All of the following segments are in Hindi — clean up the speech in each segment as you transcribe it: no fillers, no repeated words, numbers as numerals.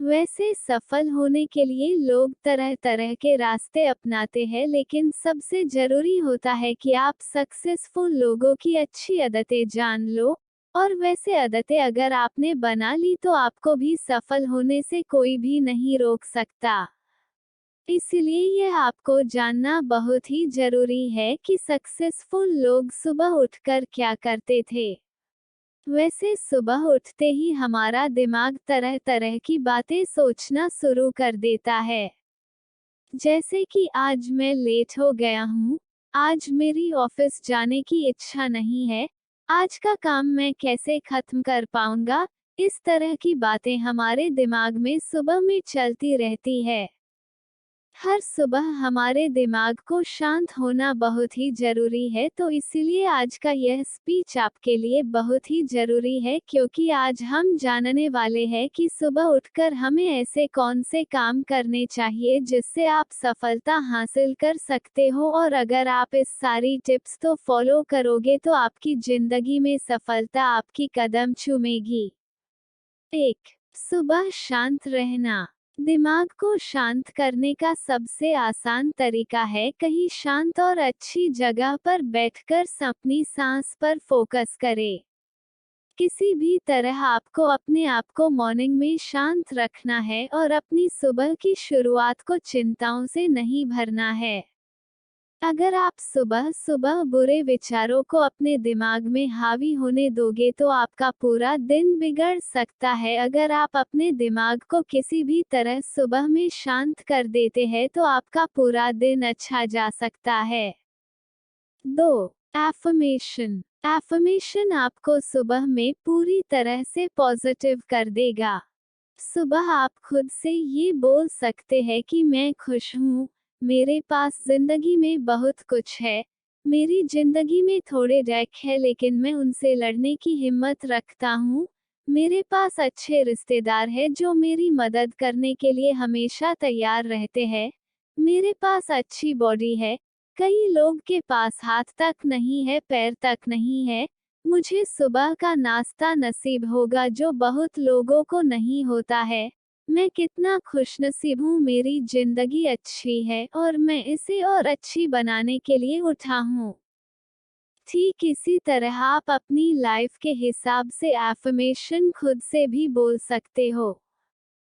वैसे सफल होने के लिए लोग तरह तरह के रास्ते अपनाते हैं, लेकिन सबसे जरूरी होता है कि आप सक्सेसफुल लोगों की अच्छी आदतें जान लो, और वैसे आदतें अगर आपने बना ली तो आपको भी सफल होने से कोई भी नहीं रोक सकता। इसलिए यह आपको जानना बहुत ही जरूरी है कि सक्सेसफुल लोग सुबह उठकर क्या करते थे। वैसे सुबह उठते ही हमारा दिमाग तरह तरह की बातें सोचना शुरू कर देता है। जैसे कि आज मैं लेट हो गया हूँ, आज मेरी ऑफिस जाने की इच्छा नहीं है, आज का काम मैं कैसे खत्म कर पाऊंगा। इस तरह की बातें हमारे दिमाग में सुबह में चलती रहती है। हर सुबह हमारे दिमाग को शांत होना बहुत ही जरूरी है, तो इसीलिए आज का यह स्पीच आपके लिए बहुत ही जरूरी है, क्योंकि आज हम जानने वाले हैं कि सुबह उठकर हमें ऐसे कौन से काम करने चाहिए जिससे आप सफलता हासिल कर सकते हो, और अगर आप इस सारी टिप्स तो फॉलो करोगे तो आपकी जिंदगी में सफलता आपकी कदम चूमेगी। 1. सुबह शांत रहना। दिमाग को शांत करने का सबसे आसान तरीका है कहीं शांत और अच्छी जगह पर बैठकर अपनी सांस पर फोकस करें। किसी भी तरह आपको अपने आप को मॉर्निंग में शांत रखना है और अपनी सुबह की शुरुआत को चिंताओं से नहीं भरना है। अगर आप सुबह सुबह बुरे विचारों को अपने दिमाग में हावी होने दोगे तो आपका पूरा दिन बिगड़ सकता है। अगर आप अपने दिमाग को किसी भी तरह सुबह में शांत कर देते हैं तो आपका पूरा दिन अच्छा जा सकता है। 2. एफर्मेशन। एफर्मेशन आपको सुबह में पूरी तरह से पॉजिटिव कर देगा। सुबह आप खुद से ये बोल सकते हैं कि मैं खुश हूँ, मेरे पास जिंदगी में बहुत कुछ है, मेरी जिंदगी में थोड़े रैक है लेकिन मैं उनसे लड़ने की हिम्मत रखता हूँ, मेरे पास अच्छे रिश्तेदार हैं जो मेरी मदद करने के लिए हमेशा तैयार रहते हैं, मेरे पास अच्छी बॉडी है, कई लोग के पास हाथ तक नहीं है, पैर तक नहीं है, मुझे सुबह का नाश्ता नसीब होगा जो बहुत लोगों को नहीं होता है, मैं कितना खुशनसीब हूँ, मेरी जिंदगी अच्छी है और मैं इसे और अच्छी बनाने के लिए उठा हूँ। ठीक इसी तरह आप अपनी लाइफ के हिसाब से एफर्मेशन खुद से भी बोल सकते हो।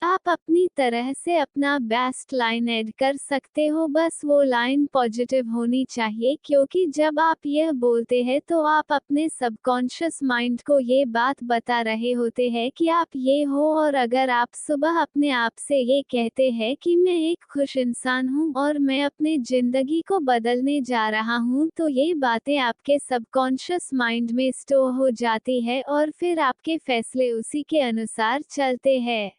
आप अपनी तरह से अपना बेस्ट लाइन ऐड कर सकते हो, बस वो लाइन पॉजिटिव होनी चाहिए, क्योंकि जब आप यह बोलते हैं तो आप अपने सबकॉन्शियस माइंड को ये बात बता रहे होते हैं कि आप ये हो। और अगर आप सुबह अपने आप से ये कहते हैं कि मैं एक खुश इंसान हूँ और मैं अपने जिंदगी को बदलने जा रहा हूँ, तो ये बातें आपके सबकॉन्शियस माइंड में स्टोर हो जाती है और फिर आपके फैसले उसी के अनुसार चलते हैं।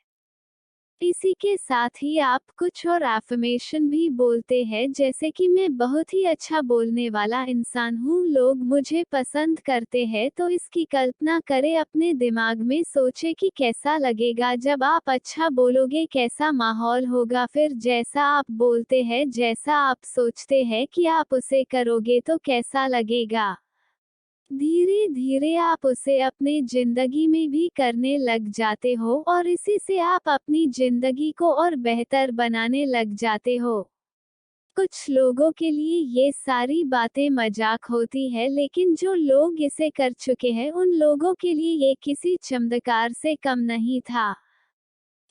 इसी के साथ ही आप कुछ और एफर्मेशन भी बोलते हैं, जैसे कि मैं बहुत ही अच्छा बोलने वाला इंसान हूँ, लोग मुझे पसंद करते हैं। तो इसकी कल्पना करें, अपने दिमाग में सोचे कि कैसा लगेगा जब आप अच्छा बोलोगे, कैसा माहौल होगा, फिर जैसा आप बोलते हैं, जैसा आप सोचते हैं कि आप उसे करोगे तो कैसा लगेगा। धीरे धीरे आप उसे अपने जिंदगी में भी करने लग जाते हो और इसी से आप अपनी जिंदगी को और बेहतर बनाने लग जाते हो। कुछ लोगों के लिए ये सारी बातें मजाक होती है, लेकिन जो लोग इसे कर चुके हैं उन लोगों के लिए ये किसी चमत्कार से कम नहीं था।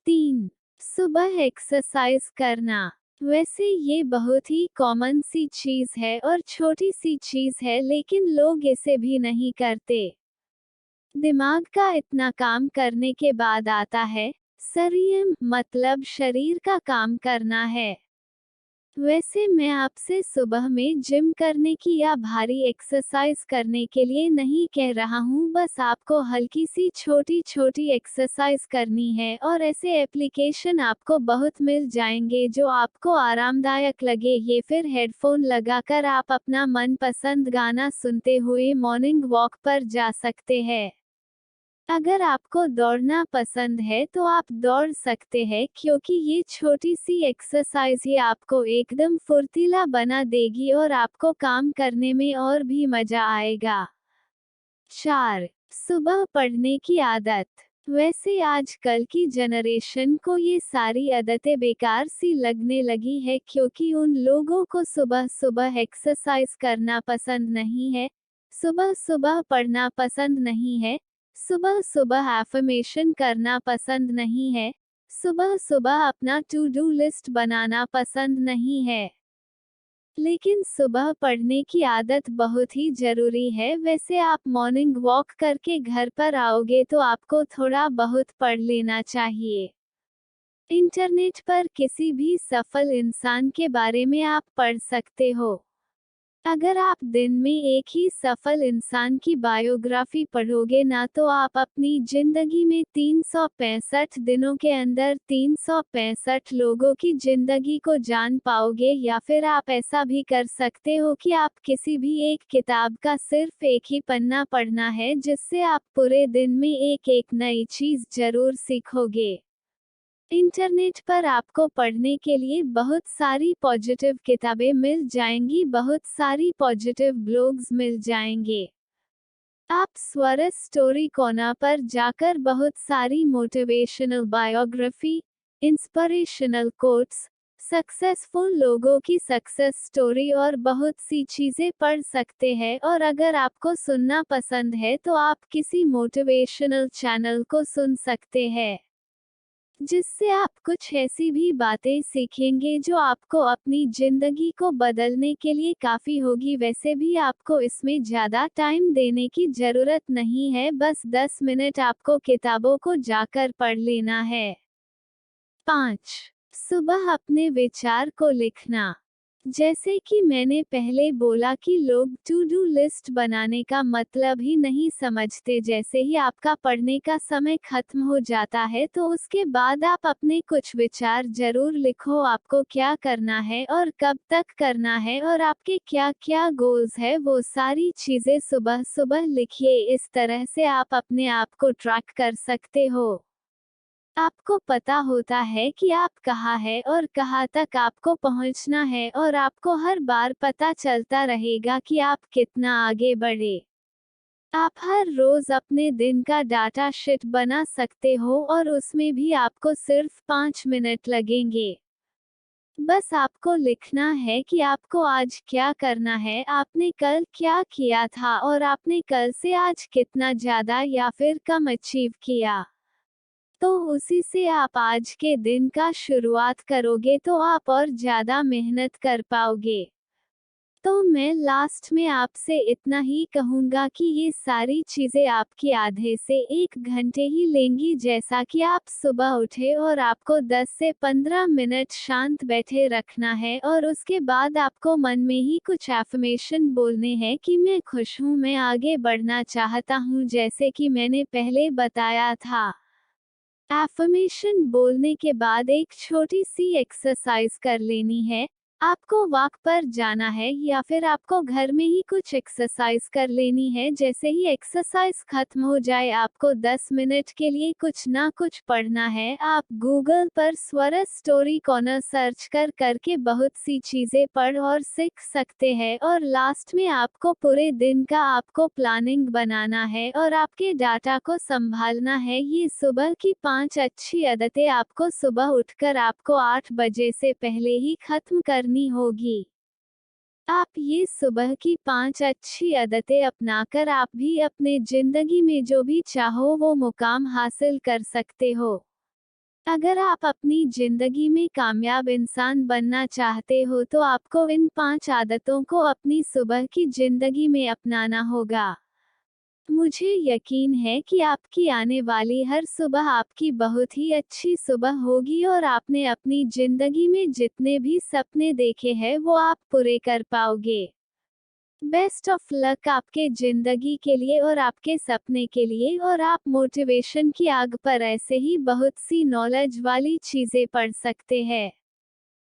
3. सुबह एक्सरसाइज करना। वैसे ये बहुत ही कॉमन सी चीज है और छोटी सी चीज है, लेकिन लोग इसे भी नहीं करते। दिमाग का इतना काम करने के बाद आता है शरीर, मतलब शरीर का काम करना है। वैसे मैं आपसे सुबह में जिम करने की या भारी एक्सरसाइज करने के लिए नहीं कह रहा हूँ, बस आपको हल्की सी छोटी छोटी एक्सरसाइज करनी है और ऐसे एप्लीकेशन आपको बहुत मिल जाएंगे जो आपको आरामदायक लगे। ये फिर हेडफोन लगाकर आप अपना मनपसंद गाना सुनते हुए मॉर्निंग वॉक पर जा सकते हैं। अगर आपको दौड़ना पसंद है तो आप दौड़ सकते हैं, क्योंकि ये छोटी सी एक्सरसाइज ही आपको एकदम फुर्तीला बना देगी और आपको काम करने में और भी मजा आएगा। 4. सुबह पढ़ने की आदत। वैसे आजकल की जनरेशन को ये सारी आदतें बेकार सी लगने लगी है, क्योंकि उन लोगों को सुबह सुबह एक्सरसाइज करना पसंद नहीं है, सुबह सुबह पढ़ना पसंद नहीं है, सुबह सुबह एफर्मेशन करना पसंद नहीं है, सुबह सुबह अपना टू डू लिस्ट बनाना पसंद नहीं है। लेकिन सुबह पढ़ने की आदत बहुत ही जरूरी है। वैसे आप मॉर्निंग वॉक करके घर पर आओगे तो आपको थोड़ा बहुत पढ़ लेना चाहिए। इंटरनेट पर किसी भी सफल इंसान के बारे में आप पढ़ सकते हो। अगर आप दिन में एक ही सफल इंसान की बायोग्राफी पढ़ोगे ना, तो आप अपनी जिंदगी में 365 दिनों के अंदर 365 लोगों की जिंदगी को जान पाओगे। या फिर आप ऐसा भी कर सकते हो कि आप किसी भी एक किताब का सिर्फ एक ही पन्ना पढ़ना है, जिससे आप पूरे दिन में एक एक नई चीज जरूर सीखोगे। इंटरनेट पर आपको पढ़ने के लिए बहुत सारी पॉजिटिव किताबें मिल जाएंगी, बहुत सारी पॉजिटिव ब्लॉग्स मिल जाएंगे। आप स्वरस स्टोरी कोना पर जाकर बहुत सारी motivational biography, inspirational quotes, successful लोगों की सक्सेस स्टोरी और बहुत सी चीजें पढ़ सकते हैं। और अगर आपको सुनना पसंद है तो आप किसी मोटिवेशनल चैनल को सुन सकते हैं, जिससे आप कुछ ऐसी भी बातें सीखेंगे जो आपको अपनी जिंदगी को बदलने के लिए काफी होगी। वैसे भी आपको इसमें ज्यादा टाइम देने की जरूरत नहीं है, बस 10 मिनट आपको किताबों को जाकर पढ़ लेना है। 5. सुबह अपने विचार को लिखना। जैसे कि मैंने पहले बोला कि लोग टू डू लिस्ट बनाने का मतलब ही नहीं समझते। जैसे ही आपका पढ़ने का समय खत्म हो जाता है तो उसके बाद आप अपने कुछ विचार जरूर लिखो। आपको क्या करना है और कब तक करना है और आपके क्या क्या गोल्स है, वो सारी चीजें सुबह सुबह लिखिए। इस तरह से आप अपने आप को ट्रैक कर सकते हो। आपको पता होता है कि आप कहाँ है और कहाँ तक आपको पहुँचना है, और आपको हर बार पता चलता रहेगा कि आप कितना आगे बढ़े। आप हर रोज अपने दिन का डाटा शीट बना सकते हो और उसमें भी आपको सिर्फ 5 मिनट लगेंगे। बस आपको लिखना है कि आपको आज क्या करना है, आपने कल क्या किया था और आपने कल से आज कितना ज्यादा या फिर कम अचीव किया। तो उसी से आप आज के दिन का शुरुआत करोगे तो आप और ज़्यादा मेहनत कर पाओगे। तो मैं लास्ट में आपसे इतना ही कहूँगा कि ये सारी चीज़ें आपकी आधे से 1 घंटे ही लेंगी। जैसा कि आप सुबह उठे और आपको 10 से 15 मिनट शांत बैठे रखना है, और उसके बाद आपको मन में ही कुछ एफर्मेशन बोलने हैं कि मैं खुश हूँ, मैं आगे बढ़ना चाहता हूँ, जैसे कि मैंने पहले बताया था। एफर्मेशन बोलने के बाद एक छोटी सी एक्सरसाइज कर लेनी है। आपको वॉक पर जाना है या फिर आपको घर में ही कुछ एक्सरसाइज कर लेनी है। जैसे ही एक्सरसाइज खत्म हो जाए आपको 10 मिनट के लिए कुछ ना कुछ पढ़ना है। आप गूगल पर स्वरस स्टोरी कॉर्नर सर्च कर करके बहुत सी चीजें पढ़ और सीख सकते हैं। और लास्ट में आपको पूरे दिन का आपको प्लानिंग बनाना है और आपके डाटा को संभालना है। ये सुबह की 5 अच्छी आदतें आपको सुबह उठकर आपको 8 बजे से पहले ही खत्म करनी होगी। आप ये सुबह की 5 अच्छी आदतें अपनाकर आप भी अपने जिंदगी में जो भी चाहो वो मुकाम हासिल कर सकते हो। अगर आप अपनी जिंदगी में कामयाब इंसान बनना चाहते हो तो आपको इन 5 आदतों को अपनी सुबह की जिंदगी में अपनाना होगा। मुझे यकीन है कि आपकी आने वाली हर सुबह आपकी बहुत ही अच्छी सुबह होगी और आपने अपनी जिंदगी में जितने भी सपने देखे हैं वो आप पूरे कर पाओगे। बेस्ट ऑफ लक आपके जिंदगी के लिए और आपके सपने के लिए। और आप मोटिवेशन की आग पर ऐसे ही बहुत सी नॉलेज वाली चीजें पढ़ सकते हैं।